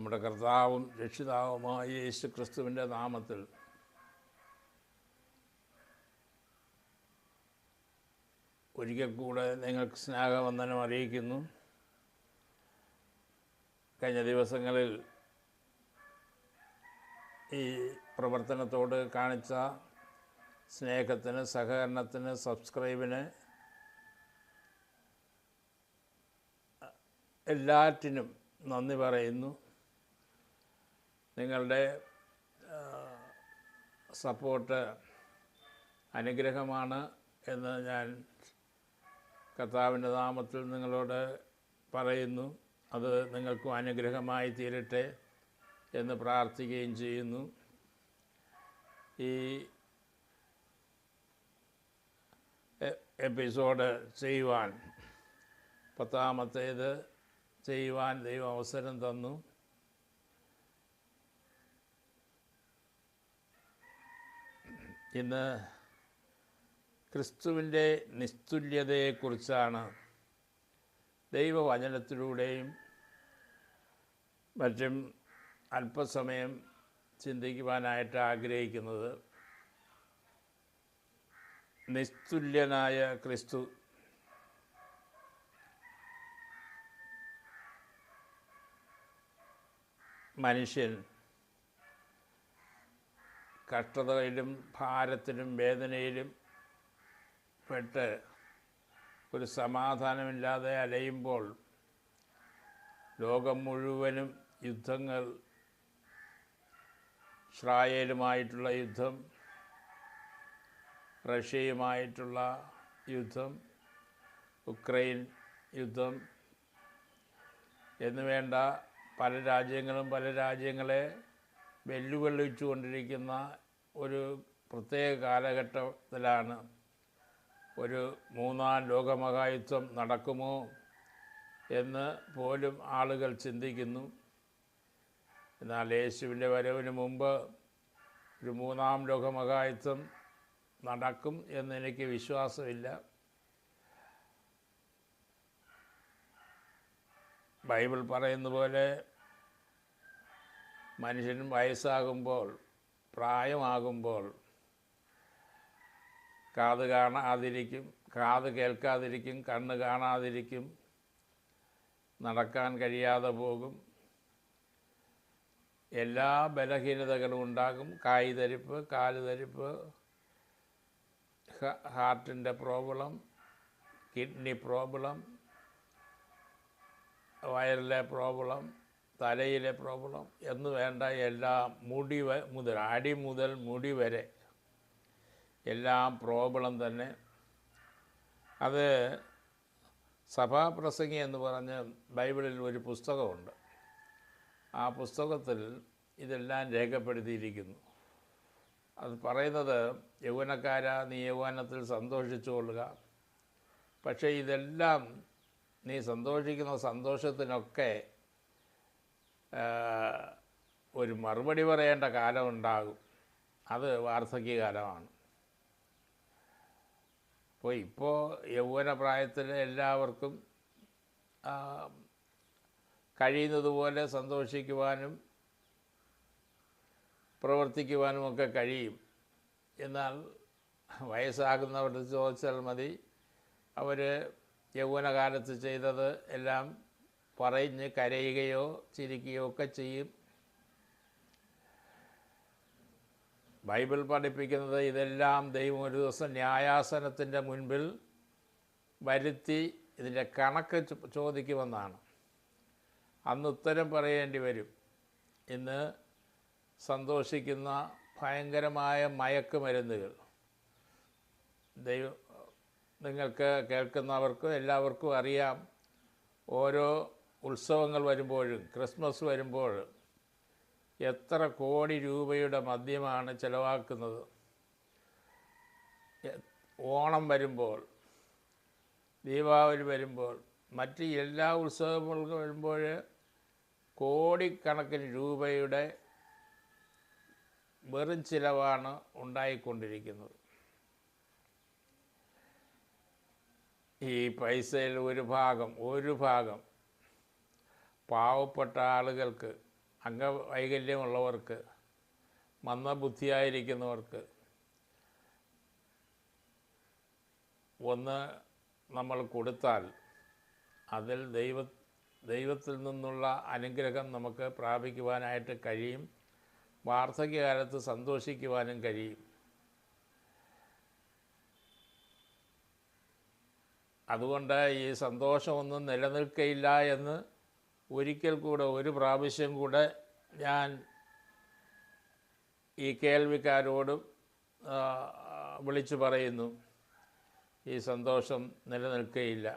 നമ്മുടെ കർത്താവും രക്ഷിതാവുമായ യേശു ക്രിസ്തുവിൻ്റെ നാമത്തിൽ ഒരിക്കൽ കൂടെ നിങ്ങൾക്ക് സ്നേഹവന്ദനം അറിയിക്കുന്നു. കഴിഞ്ഞ ദിവസങ്ങളിൽ ഈ പ്രവർത്തനത്തോട് കാണിച്ച സ്നേഹത്തിന്, സഹകരണത്തിന്, സബ്സ്ക്രൈബിന്, എല്ലാറ്റിനും നന്ദി പറയുന്നു. നിങ്ങളുടെ സപ്പോർട്ട് അനുഗ്രഹമാണ് എന്ന് ഞാൻ കർത്താവിൻ്റെ നാമത്തിൽ നിങ്ങളോട് പറയുന്നു. അത് നിങ്ങൾക്കും അനുഗ്രഹമായി തീരട്ടെ എന്ന് പ്രാർത്ഥിക്കുകയും ചെയ്യുന്നു. ഈ എപ്പിസോഡ് ചെയ്യുവാൻ, 10ാമത്തേത് ചെയ്യുവാൻ ദൈവം അവസരം തന്നു. ഇന്ന് ക്രിസ്തുവിൻ്റെ നിസ്തുല്യതയെക്കുറിച്ചാണ് ദൈവവചനത്തിലൂടെയും മറ്റും അല്പസമയം ചിന്തിക്കുവാനായിട്ട് ആഗ്രഹിക്കുന്നത്. നിസ്തുല്യനായ ക്രിസ്തു മനുഷ്യൻ കഷ്ടതയിലും ഭാരത്തിലും വേദനയിലും പെട്ട് ഒരു സമാധാനമില്ലാതെ അലയുമ്പോൾ, ലോകം മുഴുവനും യുദ്ധങ്ങൾ, ഇസ്രായേലുമായിട്ടുള്ള യുദ്ധം, റഷ്യയുമായിട്ടുള്ള യുദ്ധം, ഉക്രൈൻ യുദ്ധം എന്നുവേണ്ട പല രാജ്യങ്ങളും പല രാജ്യങ്ങളെ വെല്ലുവിളിച്ചു കൊണ്ടിരിക്കുന്ന ഒരു പ്രത്യേക കാലഘട്ടത്തിലാണ് ഒരു 3ാം ലോകമഹായുദ്ധം നടക്കുമോ എന്ന് പോലും ആളുകൾ ചിന്തിക്കുന്നു. എന്നാൽ യേശുവിൻ്റെ വരവിന് മുമ്പ് ഒരു 3ാം ലോകമഹായുദ്ധം നടക്കും എന്നെനിക്ക് വിശ്വാസമില്ല. ബൈബിൾ പറയുന്ന പോലെ മനുഷ്യൻ വയസ്സാകുമ്പോൾ, പ്രായമാകുമ്പോൾ കാത് കാണാതിരിക്കും, കാത് കേൾക്കാതിരിക്കും, കണ്ണ് കാണാതിരിക്കും, നടക്കാൻ കഴിയാതെ പോകും, എല്ലാ ബലഹീനതകളും ഉണ്ടാകും. കായ്തരിപ്പ്, കാലുതരിപ്പ്, ഹാർട്ടിൻ്റെ പ്രോബ്ലം, കിഡ്നി പ്രോബ്ലം, വയറിലെ പ്രോബ്ലം, തലയിലെ പ്രോബ്ലം എന്ന് വേണ്ട എല്ലാ മുടി മുതൽ, അടി മുതൽ മുടി വരെ എല്ലാം പ്രോബ്ലം തന്നെ. അത് സഭാപ്രസംഗി എന്ന് പറഞ്ഞ് ബൈബിളിൽ ഒരു പുസ്തകമുണ്ട്. ആ പുസ്തകത്തിൽ ഇതെല്ലാം രേഖപ്പെടുത്തിയിരിക്കുന്നു. അത് പറയുന്നത്, യൗവനക്കാരാ, നീ യൗവനത്തിൽ സന്തോഷിച്ചു കൊള്ളുക. പക്ഷേ ഇതെല്ലാം നീ സന്തോഷിക്കുന്ന സന്തോഷത്തിനൊക്കെ ഒരു മറുപടി പറയേണ്ട കാലമുണ്ടാകും. അത് വാർദ്ധക്യകാലമാണ്. ഇപ്പോൾ യൗവന പ്രായത്തിൽ എല്ലാവർക്കും കഴിയുന്നതുപോലെ സന്തോഷിക്കുവാനും പ്രവർത്തിക്കുവാനുമൊക്കെ കഴിയും. എന്നാൽ വയസ്സാകുന്നവരുടെ ചോദിച്ചാൽ മതി, അവർ യൗവനകാലത്ത് ചെയ്തത് എല്ലാം പറഞ്ഞ് കരയുകയോ ചിരിക്കുകയോ ഒക്കെ ചെയ്യും. ബൈബിൾ പഠിപ്പിക്കുന്നത് ഇതെല്ലാം ദൈവം ഒരു ദിവസം ന്യായാസനത്തിൻ്റെ മുൻപിൽ വരുത്തി ഇതിൻ്റെ കണക്ക് ചോദിക്കുമെന്നാണ്. അന്ന് ഉത്തരം പറയേണ്ടി വരും. ഇന്ന് സന്തോഷിക്കുന്ന ഭയങ്കരമായ മയക്കുമരുന്നുകൾ, നിങ്ങൾക്ക് കേൾക്കുന്നവർക്കും എല്ലാവർക്കും അറിയാം. ഓരോ ഉത്സവങ്ങൾ വരുമ്പോഴും, ക്രിസ്മസ് വരുമ്പോൾ എത്ര കോടി രൂപയുടെ മദ്യമാണ് ചിലവാക്കുന്നത്. ഓണം വരുമ്പോൾ, ദീപാവലി വരുമ്പോൾ, മറ്റ് എല്ലാ ഉത്സവങ്ങൾക്കും വരുമ്പോൾ കോടിക്കണക്കിന് രൂപയുടെ വെറും ചിലവാണ് ഉണ്ടായിക്കൊണ്ടിരിക്കുന്നത്. ഈ പൈസയിൽ ഒരു ഭാഗം പാവപ്പെട്ട ആളുകൾക്ക് അംഗവൈകല്യമുള്ളവർക്ക്, മന്ദബുദ്ധിയായിരിക്കുന്നവർക്ക് ഒന്ന് നമ്മൾ കൊടുത്താൽ അതിൽ ദൈവത്തിൽ നിന്നുള്ള അനുഗ്രഹം നമുക്ക് പ്രാപിക്കുവാനായിട്ട് കഴിയും. വാർദ്ധക്യകാലത്ത് സന്തോഷിക്കുവാനും കഴിയും. അതുകൊണ്ട് ഈ സന്തോഷമൊന്നും നിലനിൽക്കയില്ല എന്ന് ഒരിക്കൽ കൂടെ, ഒരു പ്രാവശ്യം കൂടെ ഞാൻ ഈ കേൾവിക്കാരോടും വിളിച്ചു പറയുന്നു. ഈ സന്തോഷം നിലനിൽക്കുകയില്ല.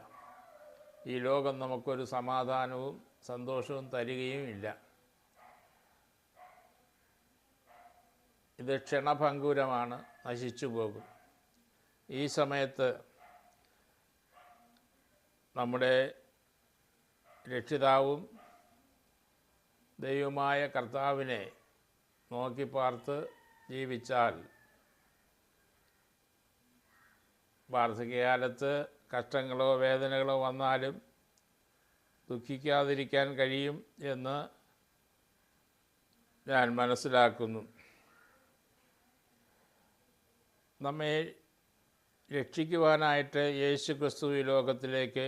ഈ ലോകം നമുക്കൊരു സമാധാനവും സന്തോഷവും തരികയും ഇല്ല. ഇത് ക്ഷണഭംഗുരമാണ്, നശിച്ചു പോകും. ഈ സമയത്ത് നമ്മുടെ രക്ഷിതാവും ദൈവമായ കർത്താവിനെ നോക്കിപ്പാർത്ത് ജീവിച്ചാൽ വാർദ്ധക്യകാലത്ത് കഷ്ടങ്ങളോ വേദനകളോ വന്നാലും ദുഃഖിക്കാതിരിക്കാൻ കഴിയും എന്ന് ഞാൻ മനസ്സിലാക്കുന്നു. നമ്മെ രക്ഷിക്കുവാനായിട്ട് യേശു ക്രിസ്തു ഈ ലോകത്തിലേക്ക്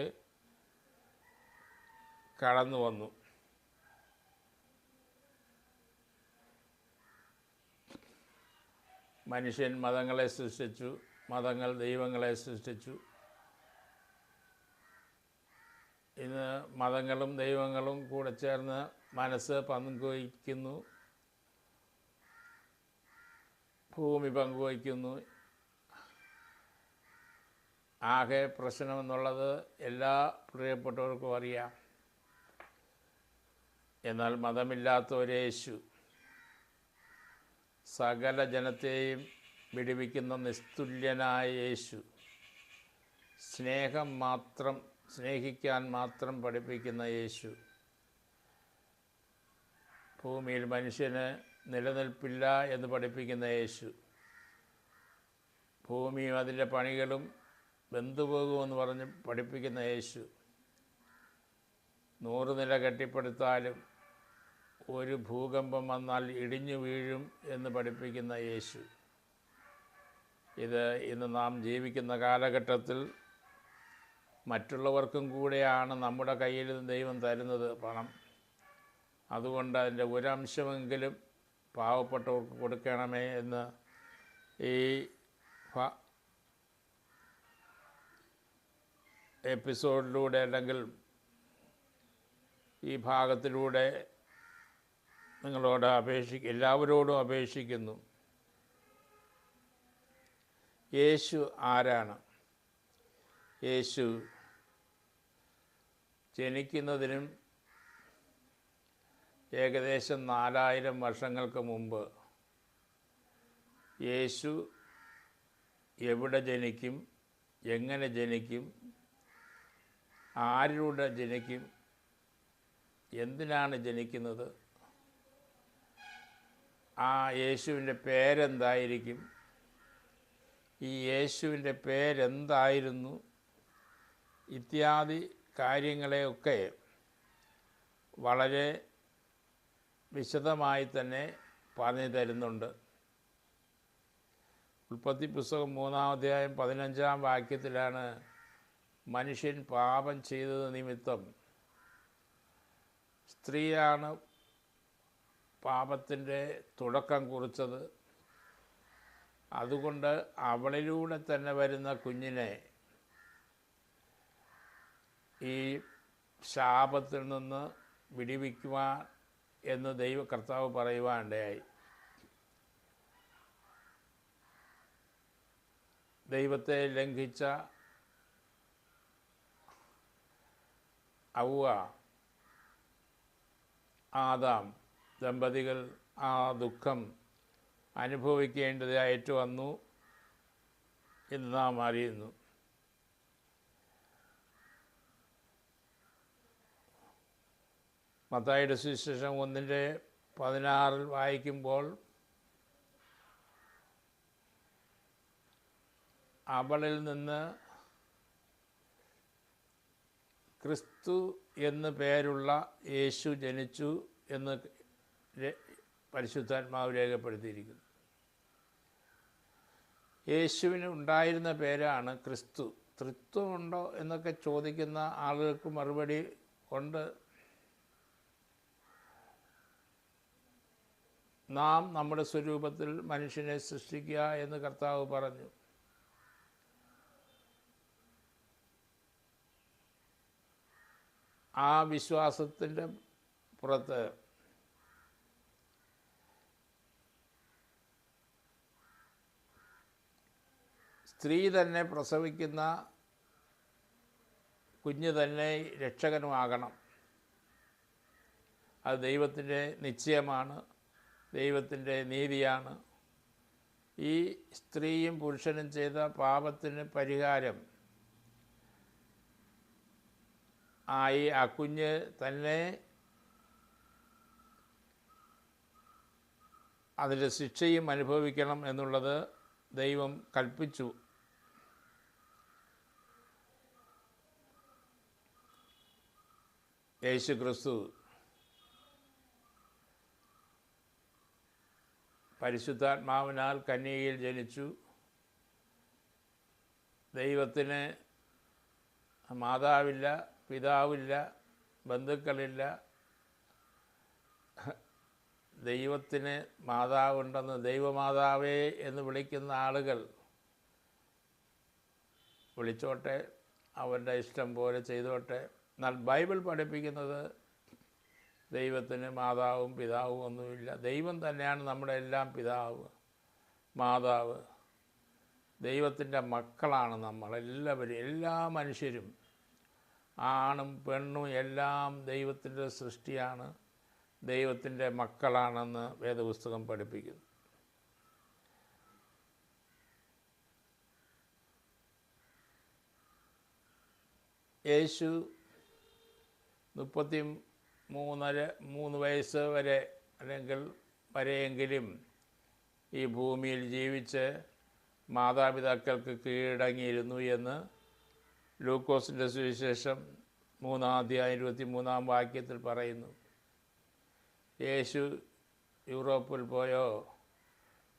കടന്നു വന്നു. മനുഷ്യൻ മതങ്ങളെ സൃഷ്ടിച്ചു, മതങ്ങൾ ദൈവങ്ങളെ സൃഷ്ടിച്ചു. ഇന്ന് മതങ്ങളും ദൈവങ്ങളും കൂടെ ചേർന്ന് മനസ്സ് പങ്കുവയ്ക്കുന്നു, ഭൂമി പങ്കുവയ്ക്കുന്നു. ആകെ പ്രശ്നമെന്നുള്ളത് എല്ലാ പ്രിയപ്പെട്ടവർക്കും അറിയാം. എന്നാൽ മതമില്ലാത്ത ഒരു യേശു, സകല ജനത്തെയും വിടുവിക്കുന്ന നിസ്തുല്യനായ യേശു, സ്നേഹിക്കാൻ മാത്രം പഠിപ്പിക്കുന്ന യേശു, ഭൂമിയിൽ മനുഷ്യന് നിലനിൽപ്പില്ല എന്ന് പഠിപ്പിക്കുന്ന യേശു, ഭൂമിയും അതിൻ്റെ പണികളും വെന്തുപോകുമെന്ന് പറഞ്ഞ് പഠിപ്പിക്കുന്ന യേശു, 100 നില കെട്ടിപ്പടുത്താലും ഒരു ഭൂകമ്പം വന്നാൽ ഇടിഞ്ഞു വീഴും എന്ന് പഠിപ്പിക്കുന്ന യേശു. ഇത് ഇന്ന് നാം ജീവിക്കുന്ന കാലഘട്ടത്തിൽ മറ്റുള്ളവർക്കും കൂടെയാണ് നമ്മുടെ കയ്യിൽ ദൈവം തരുന്നത് പണം. അതുകൊണ്ട് അതിൻ്റെ ഒരംശമെങ്കിലും പാവപ്പെട്ടവർക്ക് കൊടുക്കണമേ എന്ന് ഈ എപ്പിസോഡിലൂടെ അല്ലെങ്കിൽ ഈ ഭാഗത്തിലൂടെ നിങ്ങളോട് എല്ലാവരോടും അപേക്ഷിക്കുന്നു. യേശു ആരാണ്? യേശു ജനിക്കുന്നതിനും ഏകദേശം 4000 വർഷങ്ങൾക്ക് മുമ്പ് യേശു എവിടെ ജനിക്കും, എങ്ങനെ ജനിക്കും, ആരിലൂടെ ജനിക്കും, എന്തിനാണ് ജനിക്കുന്നത്, ആ യേശുവിൻ്റെ പേരെന്തായിരിക്കും, ഈ യേശുവിൻ്റെ പേരെന്തായിരുന്നു, ഇത്യാദി കാര്യങ്ങളെയൊക്കെ വളരെ വിശദമായി തന്നെ പറഞ്ഞു തരുന്നുണ്ട്. ഉൽപ്പത്തി പുസ്തകം 3-ാം അധ്യായം 15-ാം വാക്യത്തിലാണ് മനുഷ്യൻ പാപം ചെയ്തത് നിമിത്തം സ്ത്രീയാണ് പാപത്തിൻ്റെ തുടക്കം കുറിച്ചത്. അതുകൊണ്ട് അവളിലൂടെ തന്നെ വരുന്ന കുഞ്ഞിനെ ഈ ശാപത്തിൽ നിന്ന് വിടുവിക്കുവാൻ എന്ന് കർത്താവ് പറയുവാനിടയായി. ദൈവത്തെ ലംഘിച്ച ഹവ്വ, ആദാം ദമ്പതികൾ ആ ദുഃഖം അനുഭവിക്കേണ്ടതായിട്ട് വന്നു എന്ന് നാം അറിയുന്നു. മത്തായിയുടെ സുവിശേഷം 1:16 വായിക്കുമ്പോൾ അവളിൽ നിന്ന് ക്രിസ്തു എന്ന് പേരുള്ള യേശു ജനിച്ചു എന്ന് പരിശുദ്ധാത്മാവ് രേഖപ്പെടുത്തിയിരിക്കുന്നു. യേശുവിന് ഉണ്ടായിരുന്ന പേരാണ് ക്രിസ്തു. ത്രിത്വമുണ്ടോ എന്നൊക്കെ ചോദിക്കുന്ന ആളുകൾക്ക് മറുപടി ഉണ്ട്. നാം നമ്മുടെ സ്വരൂപത്തിൽ മനുഷ്യനെ സൃഷ്ടിക്കുക എന്ന് കർത്താവ് പറഞ്ഞു. ആ വിശ്വാസത്തിൻ്റെ പുറത്ത് സ്ത്രീ തന്നെ പ്രസവിക്കുന്ന കുഞ്ഞ് തന്നെ രക്ഷകനുമാകണം. അത് ദൈവത്തിൻ്റെ നിശ്ചയമാണ്, ദൈവത്തിൻ്റെ നീതിയാണ്. ഈ സ്ത്രീയും പുരുഷനും ചെയ്ത പാപത്തിന് പരിഹാരം ആയി ആ കുഞ്ഞ് തന്നെ അതിൻ്റെ ശിക്ഷയും അനുഭവിക്കണം എന്നുള്ളത് ദൈവം കൽപ്പിച്ചു. യേശു ക്രിസ്തു പരിശുദ്ധാത്മാവിനാൽ കന്യകയിൽ ജനിച്ചു. ദൈവത്തിന് മാതാവില്ല, പിതാവില്ല, ബന്ധുക്കളില്ല. ദൈവത്തിന് മാതാവുണ്ടെന്ന് ദൈവമാതാവേ എന്ന് വിളിക്കുന്ന ആളുകൾ വിളിച്ചോട്ടെ, അവരുടെ ഇഷ്ടം പോലെ ചെയ്തോട്ടെ. എന്നാൽ ബൈബിൾ പഠിപ്പിക്കുന്നത് ദൈവത്തിന് മാതാവും പിതാവും ഒന്നുമില്ല. ദൈവം തന്നെയാണ് നമ്മുടെ എല്ലാം പിതാവ്, മാതാവ്. ദൈവത്തിൻ്റെ മക്കളാണ് നമ്മളെല്ലാവരും. എല്ലാ മനുഷ്യരും, ആണും പെണ്ണും എല്ലാം ദൈവത്തിൻ്റെ സൃഷ്ടിയാണ്, ദൈവത്തിൻ്റെ മക്കളാണെന്ന് വേദപുസ്തകം പഠിപ്പിക്കുന്നു. യേശു 33 വയസ്സ് വരെ അല്ലെങ്കിൽ വരെയെങ്കിലും ഈ ഭൂമിയിൽ ജീവിച്ച് മാതാപിതാക്കൾക്ക് കീഴടങ്ങിയിരുന്നു എന്ന് ലൂക്കോസിൻ്റെ സുവിശേഷം 3:23 പറയുന്നു. യേശു യൂറോപ്പിൽ പോയോ,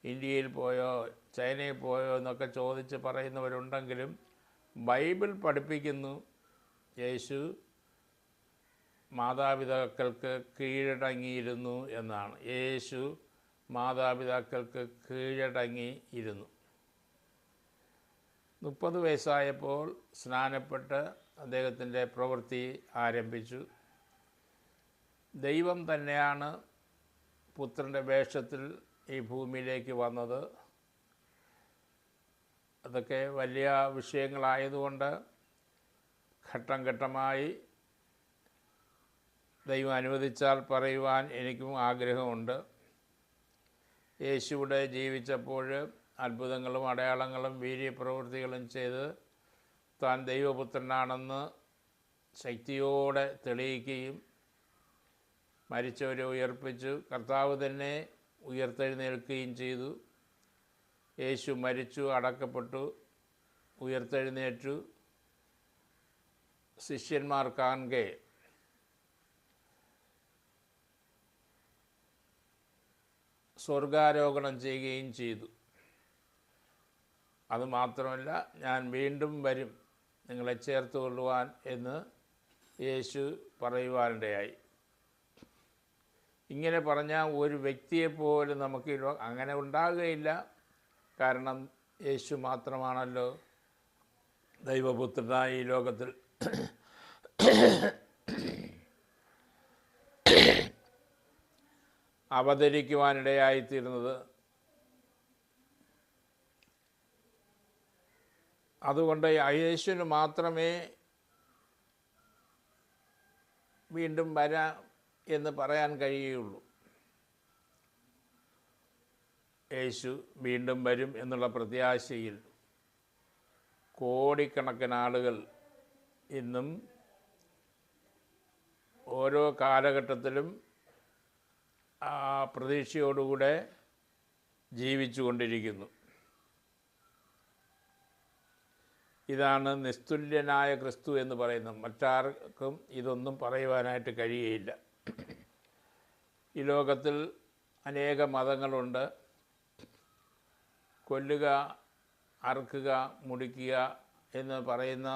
ഇന്ത്യയിൽ പോയോ, ചൈനയിൽ പോയോ എന്നൊക്കെ ചോദിച്ച് പറയുന്നവരുണ്ടെങ്കിലും ബൈബിൾ പഠിപ്പിക്കുന്നു യേശു മാതാപിതാക്കൾക്ക് കീഴടങ്ങിയിരുന്നു എന്നാണ്. യേശു മാതാപിതാക്കൾക്ക് കീഴടങ്ങിയിരുന്നു. 30 വയസ്സായപ്പോൾ സ്നാനപ്പെട്ട് അദ്ദേഹത്തിൻ്റെ പ്രവൃത്തി ആരംഭിച്ചു. ദൈവം തന്നെയാണ് പുത്രൻ്റെ വേഷത്തിൽ ഈ ഭൂമിയിലേക്ക് വന്നത്. അതൊക്കെ വലിയ വിഷയങ്ങളായതുകൊണ്ട് ഘട്ടം ഘട്ടമായി ദൈവം അനുവദിച്ചാൽ പറയുവാൻ എനിക്കും ആഗ്രഹമുണ്ട്. യേശുവിടെ ജീവിച്ചപ്പോൾ അത്ഭുതങ്ങളും അടയാളങ്ങളും വീര്യപ്രവൃത്തികളും ചെയ്ത് താൻ ദൈവപുത്രനാണെന്ന് ശക്തിയോടെ തെളിയിക്കുകയും മരിച്ചവരെ ഉയർപ്പിച്ചു. കർത്താവ് തന്നെ ഉയർത്തെഴുന്നേൽക്കുകയും ചെയ്തു. യേശു മരിച്ചു, അടക്കപ്പെട്ടു, ഉയർത്തെഴുന്നേറ്റു. ശിഷ്യന്മാർ കാണെ സ്വർഗാരോഹണം ചെയ്യുകയും ചെയ്തു. അതുമാത്രമല്ല, ഞാൻ വീണ്ടും വരും നിങ്ങളെ ചേർത്ത് കൊള്ളുവാൻ എന്ന് യേശു പറയുവാനിടയായി. ഇങ്ങനെ പറഞ്ഞാൽ ഒരു വ്യക്തിയെപ്പോലും നമുക്ക് അങ്ങനെ ഉണ്ടാകുകയില്ല. കാരണം യേശു മാത്രമാണല്ലോ ദൈവപുത്രനായി ഈ ലോകത്തിൽ അവതരിക്കുവാനിടയായിത്തീരുന്നത്. അതുകൊണ്ട് യേശുവിന് മാത്രമേ വീണ്ടും വരാം എന്ന് പറയാൻ കഴിയുകയുള്ളൂ. യേശു വീണ്ടും വരും എന്നുള്ള പ്രത്യാശയിൽ കോടിക്കണക്കിന് ആളുകൾ ഇന്നും ഓരോ കാലഘട്ടത്തിലും ആ പ്രതീക്ഷയോടുകൂടെ ജീവിച്ചു കൊണ്ടിരിക്കുന്നു. ഇതാണ് നിസ്തുല്യനായ ക്രിസ്തു എന്ന് പറയുന്നത്. മറ്റാർക്കും ഇതൊന്നും പറയുവാനായിട്ട് കഴിയുകയില്ല. ഈ ലോകത്തിൽ അനേക മതങ്ങളുണ്ട്. കൊല്ലുക, അറുക്കുക, മുടിക്കുക എന്ന് പറയുന്ന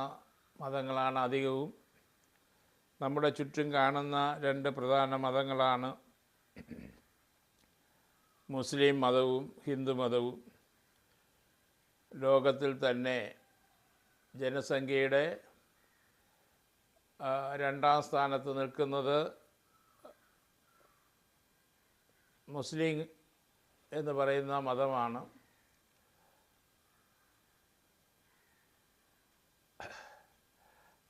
മതങ്ങളാണ് അധികവും. നമ്മുടെ ചുറ്റും കാണുന്ന രണ്ട് പ്രധാന മതങ്ങളാണ് മുസ്ലിം മതവും ഹിന്ദു മതവും. ലോകത്തിൽ തന്നെ ജനസംഖ്യയുടെ രണ്ടാം സ്ഥാനത്ത് നിൽക്കുന്നത് മുസ്ലിം എന്ന് പറയുന്ന മതമാണ്.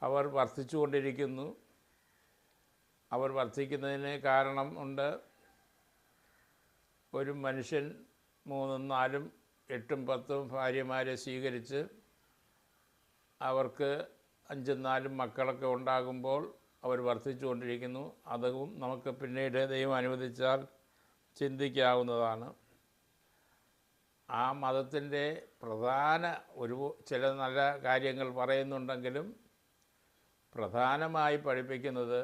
അവർ വർദ്ധിച്ചുകൊണ്ടിരിക്കുന്നു. അവർ വർദ്ധിക്കുന്നതിന് കാരണം ഉണ്ട്. ഒരു മനുഷ്യൻ 3, 4, 8, 10 ഭാര്യമാരെ സ്വീകരിച്ച് അവർക്ക് 5, 4 മക്കളൊക്കെ ഉണ്ടാകുമ്പോൾ അവർ വർദ്ധിച്ചുകൊണ്ടിരിക്കുന്നു. അതും നമുക്ക് പിന്നീട് ദൈവം അനുവദിച്ചാൽ ചിന്തിക്കാവുന്നതാണ്. ആ മതത്തിൻ്റെ പ്രധാന ചില നല്ല കാര്യങ്ങൾ പറയുന്നുണ്ടെങ്കിലും പ്രധാനമായി പഠിപ്പിക്കുന്നത്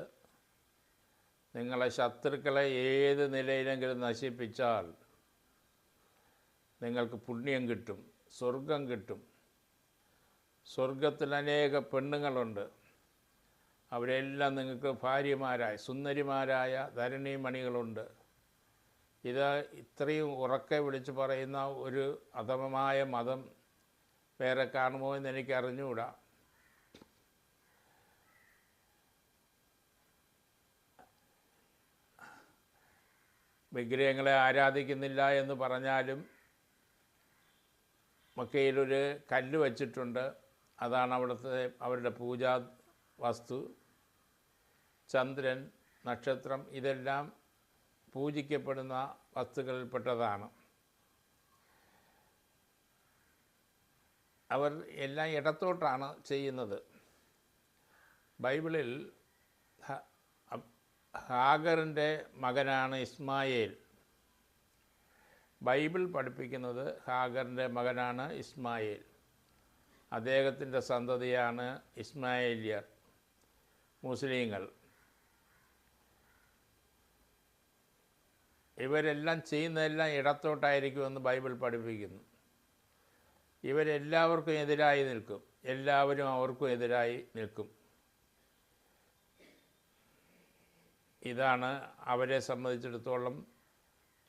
നിങ്ങളെ ശത്രുക്കളെ ഏത് നിലയിലെങ്കിലും നശിപ്പിച്ചാൽ നിങ്ങൾക്ക് പുണ്യം കിട്ടും, സ്വർഗം കിട്ടും. സ്വർഗത്തിൽ അനേക പെണ്ണുങ്ങളുണ്ട്. അവരെല്ലാം നിങ്ങൾക്ക് ഭാര്യമാരായ സുന്ദരിമാരായ ധരണീമണികളുണ്ട്. ഇത് ഇത്രയും ഉറക്കെ വിളിച്ച് പറയുന്ന ഒരു അധമമായ മതം വേറെ കാണുമോ എന്ന് എനിക്ക് അറിഞ്ഞുകൂടാ. വിഗ്രഹങ്ങളെ ആരാധിക്കുന്നില്ല എന്ന് പറഞ്ഞാലും മക്കയിലൊരു കല്ല് വച്ചിട്ടുണ്ട്. അതാണ് അവരുടെ പൂജാ വസ്തു. ചന്ദ്രൻ, നക്ഷത്രം ഇതെല്ലാം പൂജിക്കപ്പെടുന്ന വസ്തുക്കളിൽപ്പെട്ടതാണ്. അവർ എല്ലാം ഇടത്തോട്ടാണ് ചെയ്യുന്നത്. ബൈബിളിൽ ഹാഗറിൻ്റെ മകനാണ് ഇസ്മായേൽ. ബൈബിൾ പഠിപ്പിക്കുന്നത് ഹാഗറിൻ്റെ മകനാണ് ഇസ്മായേൽ. അദ്ദേഹത്തിൻ്റെ സന്തതിയാണ് ഇസ്മായേലിയർ, മുസ്ലിങ്ങൾ. ഇവരെല്ലാം ചെയ്യുന്നതെല്ലാം ഇടത്തോട്ടായിരിക്കുമെന്ന് ബൈബിൾ പഠിപ്പിക്കുന്നു. ഇവരെല്ലാവർക്കും എതിരായി നിൽക്കും. എല്ലാവരും അവർക്കും എതിരായി നിൽക്കും. ഇതാണ് അവരെ സംബന്ധിച്ചിടത്തോളം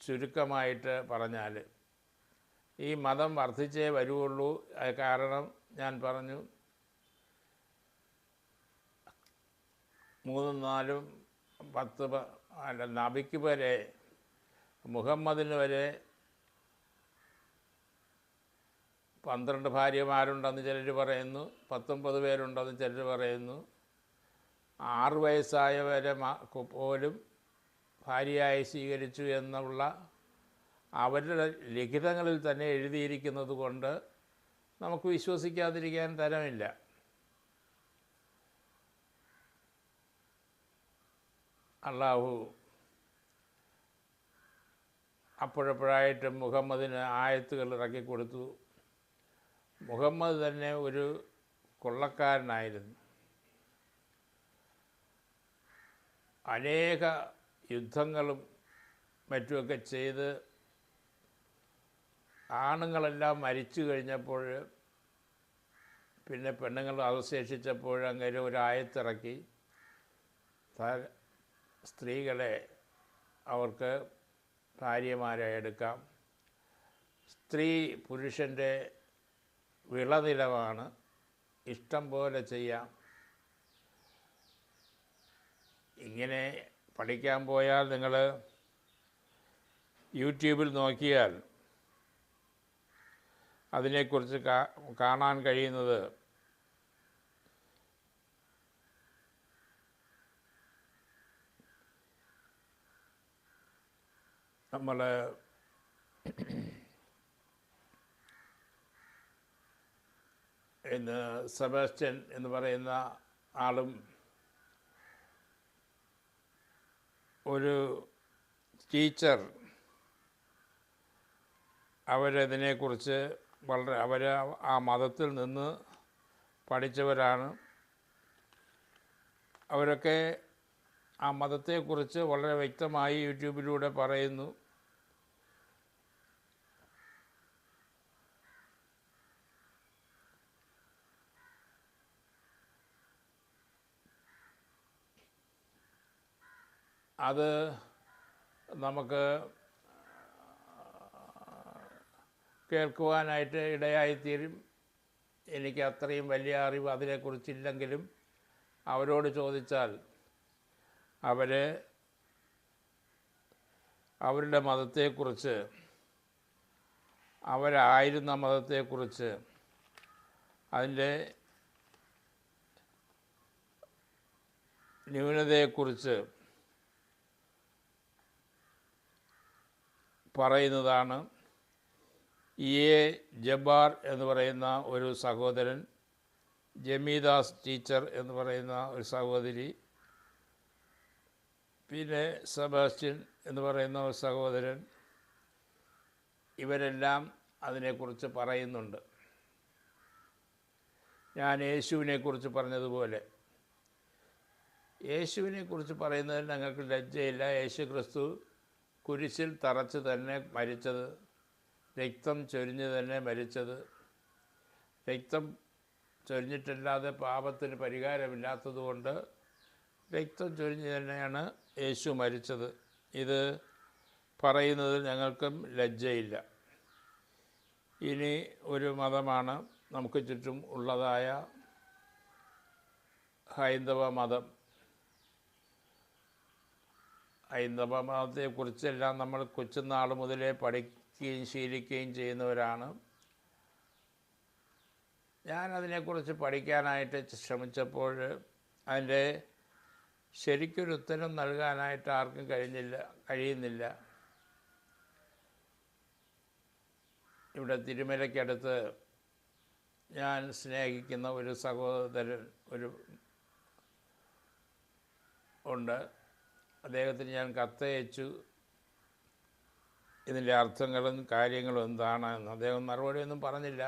ചുരുക്കമായിട്ട് പറഞ്ഞാൽ. ഈ മതം വർദ്ധിച്ചേ വരുള്ളൂ. കാരണം ഞാൻ പറഞ്ഞു, 3, 4, 10 നബിക്ക് വരെ, മുഹമ്മദിന് വരെ 12 ഭാര്യമാരുണ്ടെന്ന് ചിലർ പറയുന്നു, 19 പേരുണ്ടെന്ന് ചിലർ പറയുന്നു. 6 വയസ്സായവരെ പോലും ഭാര്യയായി സ്വീകരിച്ചു എന്നുള്ള അവരുടെ ലിഖിതങ്ങളിൽ തന്നെ എഴുതിയിരിക്കുന്നത് കൊണ്ട് നമുക്ക് വിശ്വസിക്കാതിരിക്കാൻ തരമില്ല. അള്ളാഹു അപ്പോഴപ്പോഴായിട്ട് മുഹമ്മദിന് ആയത്തുകൾ ഇറക്കിക്കൊടുത്തു. മുഹമ്മദ് തന്നെ ഒരു കൊള്ളക്കാരനായിരുന്നു. അനേക യുദ്ധങ്ങളും മറ്റുമൊക്കെ ചെയ്ത് ആണുങ്ങളെല്ലാം മരിച്ചു കഴിഞ്ഞപ്പോൾ, പിന്നെ പെണ്ണുങ്ങൾ അവശേഷിച്ചപ്പോൾ അങ്ങനെ ഒരു ആയത്തിറക്കി സ്ത്രീകളെ അവർക്ക് ഭാര്യമാരായി എടുക്കാം. സ്ത്രീ പുരുഷൻ്റെ വിളനിലമാണ്, ഇഷ്ടം പോലെ ചെയ്യാം. ഇങ്ങനെ പഠിക്കാൻ പോയാൽ നിങ്ങൾ യൂട്യൂബിൽ നോക്കിയാൽ അതിനെക്കുറിച്ച് കാണാൻ കഴിയുന്നത് നമ്മൾ ഇന്ന് സെബാസ്റ്റ്യൻ എന്ന് പറയുന്ന ആളും ഒരു ടീച്ചർ അവരതിനെക്കുറിച്ച് അവർ ആ മതത്തിൽ നിന്ന് പഠിച്ചവരാണ്. അവരൊക്കെ ആ മതത്തെക്കുറിച്ച് വളരെ വ്യക്തമായി യൂട്യൂബിലൂടെ പറയുന്നു. അത് നമുക്ക് കേൾക്കുവാനായിട്ട് ഇടയായിത്തീരും. എനിക്ക് അത്രയും വലിയ അറിവ് അതിനെക്കുറിച്ചില്ലെങ്കിലും അവരോട് ചോദിച്ചാൽ അവരുടെ മതത്തെക്കുറിച്ച്, അവരായിരുന്ന മതത്തെക്കുറിച്ച്, അതിൻ്റെ ന്യൂനതയെക്കുറിച്ച് പറയുന്നതാണ്. എ ജബ്ബാർ എന്ന് പറയുന്ന ഒരു സഹോദരൻ, ജമീദാസ് ടീച്ചർ എന്ന് പറയുന്ന ഒരു സഹോദരി, പിന്നെ സെബാസ്റ്റ്യൻ എന്ന് പറയുന്ന ഒരു സഹോദരൻ, ഇവരെല്ലാം അതിനെക്കുറിച്ച് പറയുന്നുണ്ട്. ഞാൻ യേശുവിനെക്കുറിച്ച് പറഞ്ഞതുപോലെ യേശുവിനെക്കുറിച്ച് പറയുന്നതിൽ ഞങ്ങൾക്ക് ലജ്ജയില്ല. യേശു ക്രിസ്തു കുരിശിൽ തറച്ച് തന്നെ മരിച്ചത്, രക്തം ചൊരിഞ്ഞ് തന്നെ മരിച്ചത്, രക്തം ചൊരിഞ്ഞിട്ടല്ലാതെ പാപത്തിന് പരിഹാരമില്ലാത്തതുകൊണ്ട് രക്തം ചൊരിഞ്ഞ് തന്നെയാണ് യേശു മരിച്ചത്. ഇത് പറയുന്നതിൽ ഞങ്ങൾക്കും ലജ്ജയില്ല. ഇനി ഒരു മതമാണ് നമുക്ക് ചുറ്റും ഉള്ളതായ ഹൈന്ദവ മതം. ഹൈന്ദവ മതത്തെക്കുറിച്ചെല്ലാം നമ്മൾ കൊച്ചുനാൾ മുതലേ പഠിക്കുകയും ശീലിക്കുകയും ചെയ്യുന്നവരാണ്. ഞാൻ അതിനെക്കുറിച്ച് പഠിക്കാനായിട്ട് ശ്രമിച്ചപ്പോൾ അതിൻ്റെ ശരിക്കൊരു ഉത്തരം നൽകാനായിട്ട് ആർക്കും കഴിയുന്നില്ല. ഇവിടെ തിരുമലയ്ക്കടുത്ത് ഞാൻ സ്നേഹിക്കുന്ന ഒരു സഹോദരൻ ഉണ്ട്. അദ്ദേഹത്തിന് ഞാൻ കത്തയച്ചു ഇതിൻ്റെ അർത്ഥങ്ങളും കാര്യങ്ങളും എന്താണെന്ന്. അദ്ദേഹം മറുപടിയൊന്നും പറഞ്ഞില്ല.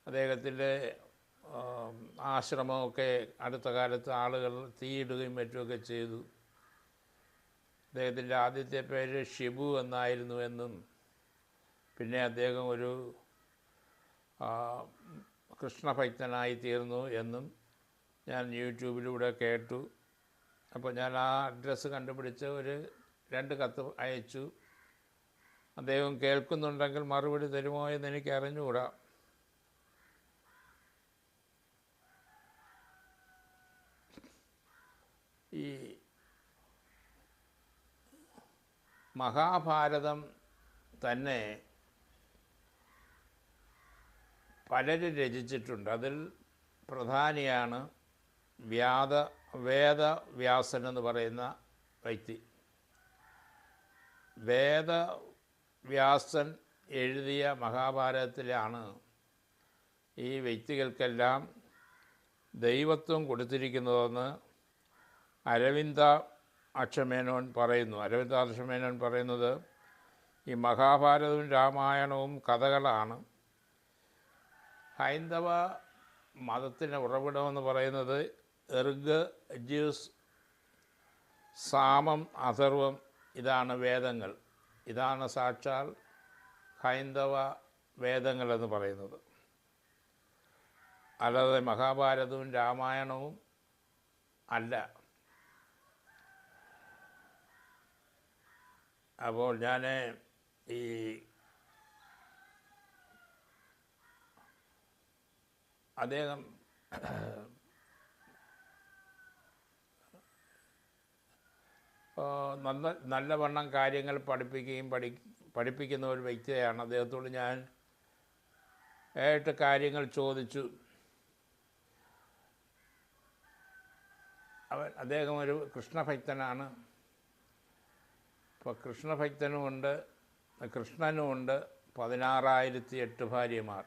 അദ്ദേഹത്തിൻ്റെ ആശ്രമമൊക്കെ അടുത്ത കാലത്ത് ആളുകൾ തീയിടുകയും മറ്റുമൊക്കെ ചെയ്തു. അദ്ദേഹത്തിൻ്റെ ആദ്യത്തെ പേര് ഷിബു എന്നായിരുന്നു എന്നും പിന്നെ അദ്ദേഹം ഒരു കൃഷ്ണഭക്തനായി തീർന്നു എന്നും ഞാൻ യൂട്യൂബിലൂടെ കേട്ടു. അപ്പോൾ ഞാൻ ആ അഡ്രസ്സ് കണ്ടുപിടിച്ച് 2 കത്ത് അയച്ചു. അദ്ദേഹം കേൾക്കുന്നുണ്ടെങ്കിൽ മറുപടി തരുമോ എന്ന് എനിക്ക് അറിഞ്ഞുകൂടാ. ഈ മഹാഭാരതം തന്നെ പലരും രചിച്ചിട്ടുണ്ട്. അതിൽ പ്രധാനിയാണ് വേദവ്യാസൻ എന്ന് പറയുന്ന വ്യക്തി. വേദവ്യാസൻ എഴുതിയ മഹാഭാരതത്തിലാണ് ഈ വ്യക്തികൾക്കെല്ലാം ദൈവത്വം കൊടുത്തിരിക്കുന്നതെന്ന് അരവിന്ദ അക്ഷമേനോൻ പറയുന്നു. അരവിന്ദാക്ഷമേനോൻ പറയുന്നത് ഈ മഹാഭാരതവും രാമായണവും കഥകളാണ്. ഹൈന്ദവ മതത്തിൻ്റെ ഉറവിടമെന്ന് പറയുന്നത് ഋഗ്, യജുസ്, സാമം, അഥർവം, ഇതാണ് വേദങ്ങൾ. ഇതാണ് സാക്ഷാൽ ഹൈന്ദവ വേദങ്ങളെന്ന് പറയുന്നത്. അല്ലാതെ മഹാഭാരതവും രാമായണവും അല്ല. അപ്പോൾ ഞാൻ ഈ അദ്ദേഹം നല്ലവണ്ണം കാര്യങ്ങൾ പഠിപ്പിക്കുന്ന ഒരു വ്യക്തിയാണ്. അദ്ദേഹത്തോട് ഞാൻ 8 കാര്യങ്ങൾ ചോദിച്ചു. അദ്ദേഹം ഒരു കൃഷ്ണഭക്തനാണ്. ഇപ്പോൾ കൃഷ്ണഭക്തനുമുണ്ട്, കൃഷ്ണനുമുണ്ട് 16,008 ഭാര്യമാർ.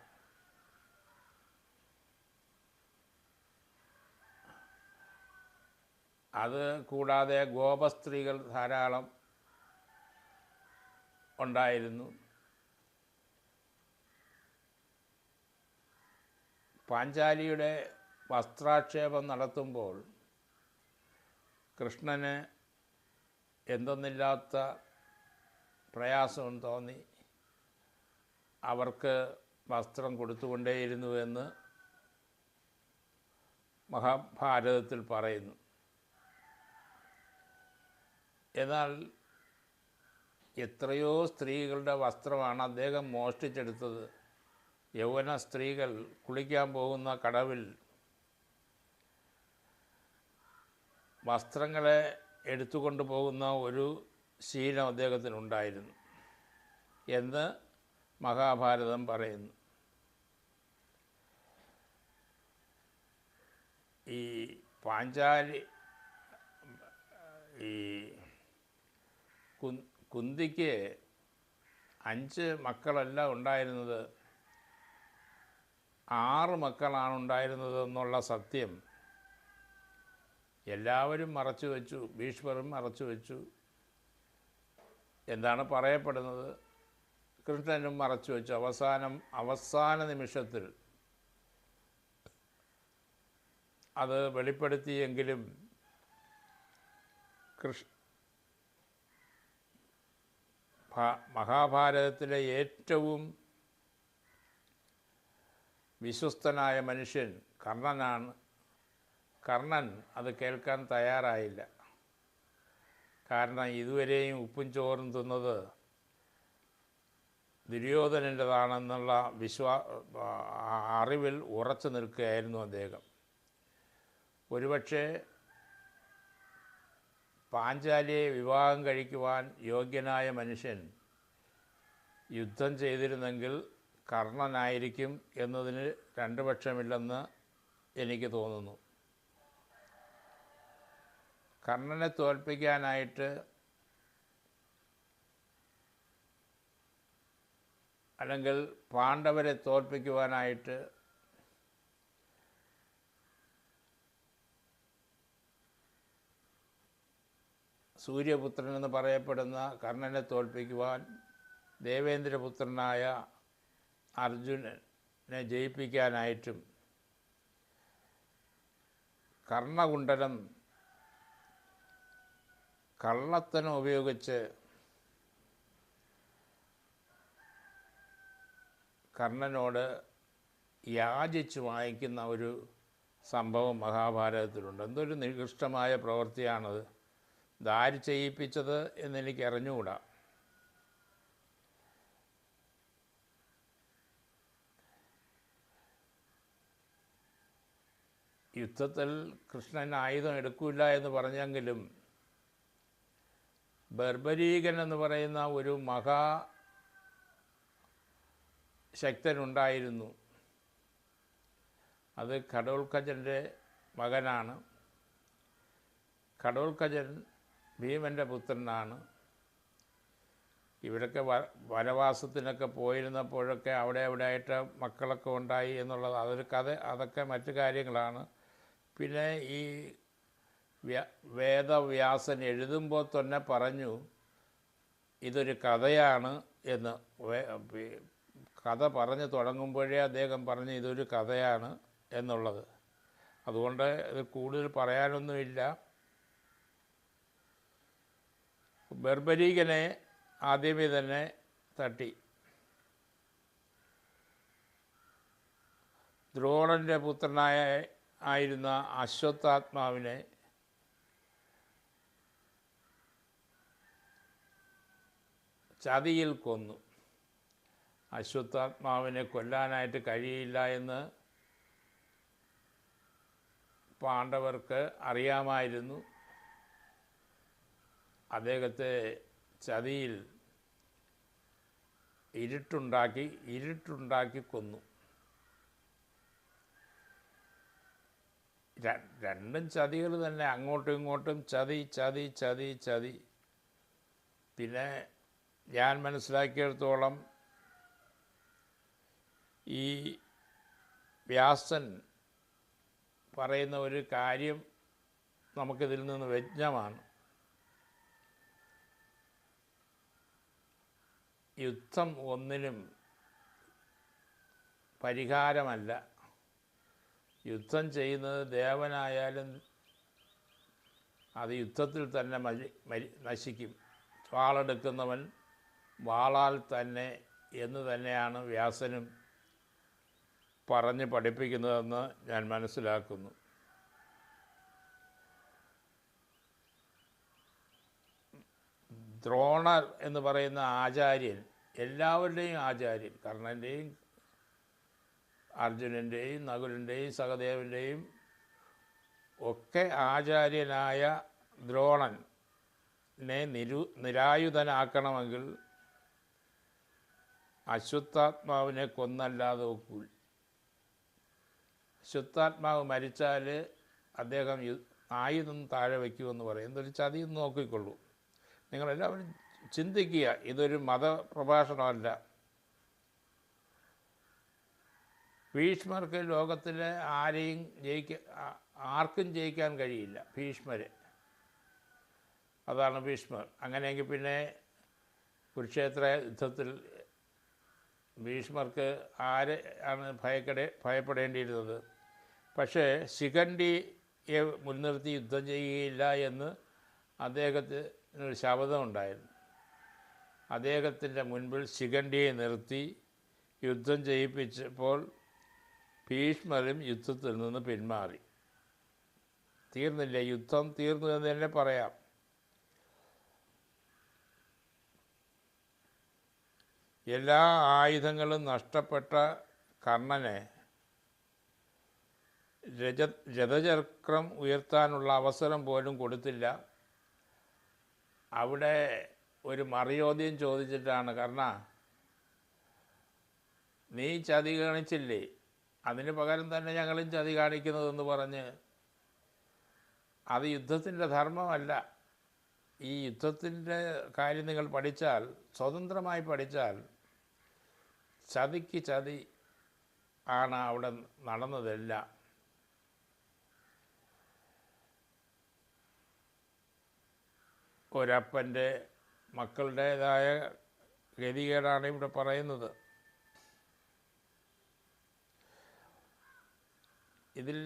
അത് കൂടാതെ ഗോപസ്ത്രീകൾ ധാരാളം ഉണ്ടായിരുന്നു. പാഞ്ചാലിയുടെ വസ്ത്രാക്ഷേപം നടത്തുമ്പോൾ കൃഷ്ണന് എന്തെന്നില്ലാത്ത പ്രയാസം തോന്നി. അവർക്ക് വസ്ത്രം കൊടുത്തുകൊണ്ടേയിരുന്നുവെന്ന് മഹാഭാരതത്തിൽ പറയുന്നു. എന്നാൽ എത്രയോ സ്ത്രീകളുടെ വസ്ത്രമാണ് അദ്ദേഹം മോഷ്ടിച്ചെടുത്തത്. യൗവന സ്ത്രീകൾ കുളിക്കാൻ പോകുന്ന കടവിൽ വസ്ത്രങ്ങളെ എടുത്തുകൊണ്ട് പോകുന്ന ഒരു ശീലം അദ്ദേഹത്തിനുണ്ടായിരുന്നു എന്ന് മഹാഭാരതം പറയുന്നു. ഈ പാഞ്ചാലി ഈ കുന്തിക്ക് 5 മക്കളല്ല ഉണ്ടായിരുന്നത്, 6 മക്കളാണ് ഉണ്ടായിരുന്നതെന്നുള്ള സത്യം എല്ലാവരും മറച്ചു വച്ചു. ഭീഷ്മരും മറച്ചു വച്ചു. എന്താണ് പറയപ്പെടുന്നത്? കൃഷ്ണനും മറച്ചു വെച്ചു. അവസാന നിമിഷത്തിൽ അത് വെളിപ്പെടുത്തിയെങ്കിലും മഹാഭാരതത്തിലെ ഏറ്റവും വിശ്വസ്തനായ മനുഷ്യൻ കർണനാണ്. കർണൻ അത് കേൾക്കാൻ തയ്യാറായില്ല. കാരണം ഇതുവരെയും ഉപ്പും ചോറും തിന്നത് ദുര്യോധനൻ്റെതാണെന്നുള്ള അറിവിൽ ഉറച്ചു നിൽക്കുകയായിരുന്നു അദ്ദേഹം. ഒരുപക്ഷെ പാഞ്ചാലിയെ വിവാഹം കഴിക്കുവാൻ യോഗ്യനായ മനുഷ്യൻ യുദ്ധം ചെയ്തിരുന്നെങ്കിൽ കർണനായിരിക്കും എന്നതിന് 2 പക്ഷമില്ലെന്ന് എനിക്ക് തോന്നുന്നു. കർണനെ തോൽപ്പിക്കാനായിട്ട് അല്ലെങ്കിൽ പാണ്ഡവരെ തോൽപ്പിക്കുവാനായിട്ട് സൂര്യപുത്രൻ എന്ന് പറയപ്പെടുന്ന കർണനെ തോൽപ്പിക്കുവാൻ ദേവേന്ദ്രപുത്രനായ അർജുനനെ ജയിപ്പിക്കാനായിട്ടും കർണകുണ്ഡലം കള്ളത്തനം ഉപയോഗിച്ച് കർണനോട് യാചിച്ച് വാങ്ങിക്കുന്ന ഒരു സംഭവം മഹാഭാരതത്തിലുണ്ട്. എന്തൊരു നികൃഷ്ടമായ പ്രവൃത്തിയാണത്. ഇതാര് ചെയ്യിപ്പിച്ചത് എന്നെനിക്ക് അറിഞ്ഞുകൂടാ. യുദ്ധത്തിൽ കൃഷ്ണൻ ആയുധം എടുക്കില്ല എന്ന് പറഞ്ഞെങ്കിലും ബർബരീകൻ എന്ന് പറയുന്ന ഒരു മഹാശക്തനുണ്ടായിരുന്നു. അത് ഘടോത്കചൻ്റെ മകനാണ്. ഘടോത്കചൻ ഭീമൻ്റെ പുത്രനാണ്. ഇവരൊക്കെ വനവാസത്തിനൊക്കെ പോയിരുന്നപ്പോഴൊക്കെ അവിടെ മക്കളൊക്കെ ഉണ്ടായി എന്നുള്ളത് അതൊക്കെ മറ്റു കാര്യങ്ങളാണ്. പിന്നെ ഈ വേദവ്യാസൻ എഴുതുമ്പോൾ തന്നെ പറഞ്ഞു ഇതൊരു കഥയാണ് എന്ന്. കഥ പറഞ്ഞു തുടങ്ങുമ്പോഴേ അദ്ദേഹം പറഞ്ഞു ഇതൊരു കഥയാണ് എന്നുള്ളത്. അതുകൊണ്ട് ഇത് കൂടുതൽ പറയാനൊന്നുമില്ല. ബർബരീകനെ ആദ്യമേ തന്നെ തട്ടി. ദ്രോണൻ്റെ പുത്രനായിരുന്ന അശ്വത്ഥാത്മാവിനെ ചതിയിൽ കൊന്നു. അശ്വത്ഥാത്മാവിനെ കൊല്ലാനായിട്ട് കഴിയില്ല എന്ന് പാണ്ഡവർക്ക് അറിയാമായിരുന്നു. അദ്ദേഹത്തെ ചതിയിൽ ഇരുട്ടുണ്ടാക്കി കൊന്നു. രണ്ടും ചതികൾ തന്നെ, അങ്ങോട്ടും ഇങ്ങോട്ടും ചതി. പിന്നെ ഞാൻ മനസ്സിലാക്കിയിടത്തോളം ഈ വ്യാസൻ പറയുന്ന ഒരു കാര്യം നമുക്കിതിൽ നിന്ന് വ്യക്തമാണ്. യുദ്ധം ഒന്നിനും പരിഹാരമല്ല. യുദ്ധം ചെയ്യുന്നത് ദേവനായാലും അത് യുദ്ധത്തിൽ തന്നെ നശിക്കും. വാളെടുക്കുന്നവൻ വാളാൽ തന്നെ എന്ന് തന്നെയാണ് വ്യാസനും പറഞ്ഞ് പഠിപ്പിക്കുന്നതെന്ന് ഞാൻ മനസ്സിലാക്കുന്നു. ദ്രോണർ എന്ന് പറയുന്ന ആചാര്യൻ, എല്ലാവരുടെയും ആചാര്യൻ, കർണൻ്റെയും അർജുനൻ്റെയും നകുലൻ്റെയും സഹദേവൻ്റെയും ഒക്കെ ആചാര്യനായ ദ്രോണനെ നിരായുധനാക്കണമെങ്കിൽ അശ്വത്ഥാത്മാവിനെ കൊന്നല്ലാതെ ഒക്കൂൽ. അശ്വത്ഥാത്മാവ് മരിച്ചാൽ അദ്ദേഹം ആയുധം താഴെ വയ്ക്കുമെന്ന് പറയും. എന്തൊരു ചതിയും നോക്കിക്കൊള്ളൂ. നിങ്ങളെല്ലാവരും ചിന്തിക്കുക, ഇതൊരു മതപ്രഭാഷണമല്ല. ഭീഷ്മർക്ക് ലോകത്തിലെ ആർക്കും ജയിക്കാൻ കഴിയില്ല, ഭീഷ്മരെ. അതാണ് ഭീഷ്മർ. അങ്ങനെയെങ്കിൽ പിന്നെ കുരുക്ഷേത്ര യുദ്ധത്തിൽ ഭീഷ്മർക്ക് ആരെ ആണ് ഭയപ്പെടേണ്ടിയിരുന്നത്? പക്ഷേ ശിഖണ്ഡിയെ മുൻനിർത്തി യുദ്ധം ചെയ്യുകയില്ല എന്ന് അദ്ദേഹത്തിനൊരു ശപഥമുണ്ടായിരുന്നു. അദ്ദേഹത്തിൻ്റെ മുൻപിൽ ശിഖണ്ഡിയെ നിർത്തി യുദ്ധം ചെയ്യിപ്പിച്ചപ്പോൾ ഭീഷ്മരും യുദ്ധത്തിൽ നിന്ന് പിന്മാറി. തീർന്നില്ല, യുദ്ധം തീർന്നു എന്ന് തന്നെ പറയാം. എല്ലാ ആയുധങ്ങളും നഷ്ടപ്പെട്ട കർണനെ രഥചക്രം ഉയർത്താനുള്ള അവസരം പോലും കൊടുത്തില്ല. അവിടെ ഒരു മറുചോദ്യം ചോദിച്ചിട്ടാണ്, കർണ, നീ ചതി കാണിച്ചില്ലേ, അതിന് പകരം തന്നെ ഞങ്ങളും ചതി കാണിക്കുന്നതെന്ന് പറഞ്ഞ്. അത് യുദ്ധത്തിൻ്റെ ധർമ്മമല്ല. ഈ യുദ്ധത്തിൻ്റെ കാര്യം നിങ്ങൾ പഠിച്ചാൽ, സ്വതന്ത്രമായി പഠിച്ചാൽ, ചതിക്ക് ചതി ആണ് അവിടെ നടന്നതെല്ലാം. ഒരപ്പൻ്റെ മക്കളുടേതായ ഗതികേടാണ് ഇവിടെ പറയുന്നത്. ഇതിൽ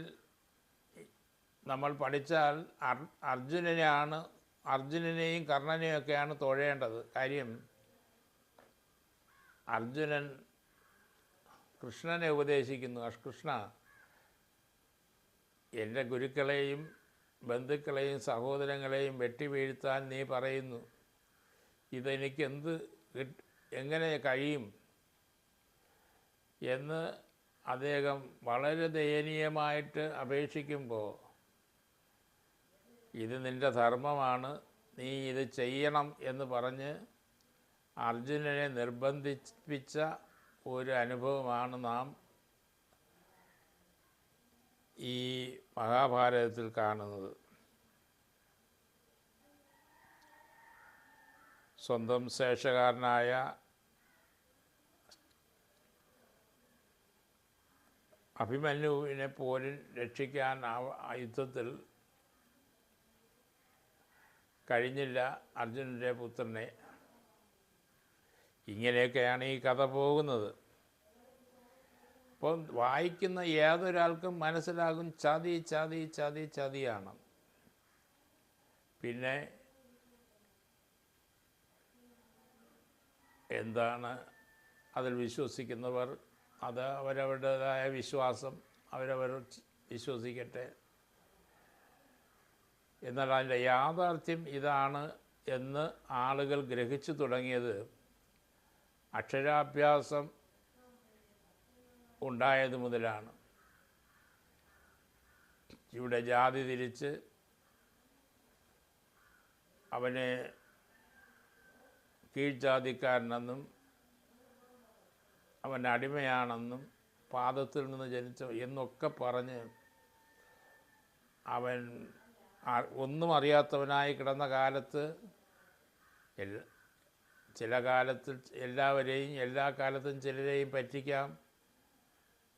നമ്മൾ പഠിച്ചാൽ അർജുനനെയും കർണനെയൊക്കെയാണ് തൊഴേണ്ടത്. കാര്യം അർജുനൻ കൃഷ്ണനെ ഉപദേശിക്കുന്നു, കൃഷ്ണ, എൻ്റെ ഗുരുക്കളെയും ബന്ധുക്കളെയും സഹോദരങ്ങളെയും വെട്ടി വീഴ്ത്താൻ നീ പറയുന്നു, ഇതെനിക്ക് എങ്ങനെ കഴിയും എന്ന് അദ്ദേഹം വളരെ ദയനീയമായിട്ട് അപേക്ഷിക്കുമ്പോൾ, ഇത് നിൻ്റെ ധർമ്മമാണ്, നീ ഇത് ചെയ്യണം എന്ന് പറഞ്ഞ് അർജുനനെ നിർബന്ധിപ്പിച്ച ഒരു അനുഭവമാണ് നാം ഈ മഹാഭാരതത്തിൽ കാണുന്നത്. സ്വന്തം ശേഷകാരനായ അഭിമന്യുവിനെ പോലും രക്ഷിക്കാൻ ആ യുദ്ധത്തിൽ കഴിഞ്ഞില്ല അർജുനൻ്റെ പുത്രനെ. ഇങ്ങനെയൊക്കെയാണ് ഈ കഥ പോകുന്നത്. അപ്പോൾ വായിക്കുന്ന ഏതൊരാൾക്കും മനസ്സിലാകും ചതി ചതി ചതി ചതിയാണ്. പിന്നെ എന്താണ് അതിൽ വിശ്വസിക്കുന്നവർ, അത് അവരവരുടേതായ വിശ്വാസം, അവരവർ വിശ്വസിക്കട്ടെ. എന്നാൽ അതിൻ്റെ യാഥാർത്ഥ്യം ഇതാണ് എന്ന് ആളുകൾ ഗ്രഹിച്ചു തുടങ്ങിയത് അക്ഷരാഭ്യാസം ഉണ്ടായത് മുതലാണ്. ഇവിടെ ജാതി തിരിച്ച് അവനെ കീഴ്ജാതിക്കാരനെന്നും അവൻ അടിമയാണെന്നും പാദത്തിൽ നിന്ന് ജനിച്ച എന്നൊക്കെ പറഞ്ഞ് അവൻ ഒന്നും അറിയാത്തവനായി കിടന്ന കാലത്ത്, ചില കാലത്ത് എല്ലാവരെയും, എല്ലാ കാലത്തും ചിലരെയും പറ്റിക്കാം,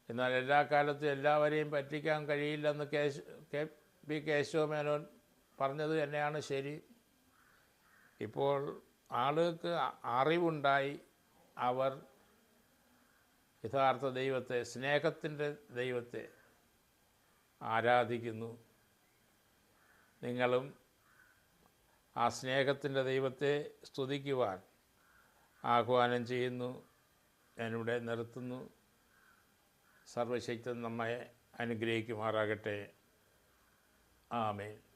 എന്നാൽ എല്ലാ കാലത്തും എല്ലാവരെയും പറ്റിക്കാൻ കഴിയില്ലെന്ന് പി കേശവമേനോൻ പറഞ്ഞത് തന്നെയാണ് ശരി. ഇപ്പോൾ ആളുകൾക്ക് അറിവുണ്ടായി, അവർ യഥാർത്ഥ ദൈവത്തെ, സ്നേഹത്തിൻ്റെ ദൈവത്തെ, ആരാധിക്കുന്നു. നിങ്ങളും ആ സ്നേഹത്തിൻ്റെ ദൈവത്തെ സ്തുതിക്കുവാൻ ആഹ്വാനം ചെയ്യുന്നു. ഞാനിവിടെ നിർത്തുന്നു. സർവശക്തൻ നമ്മെ അനുഗ്രഹിക്കുമാറാകട്ടെ. ആമേൻ.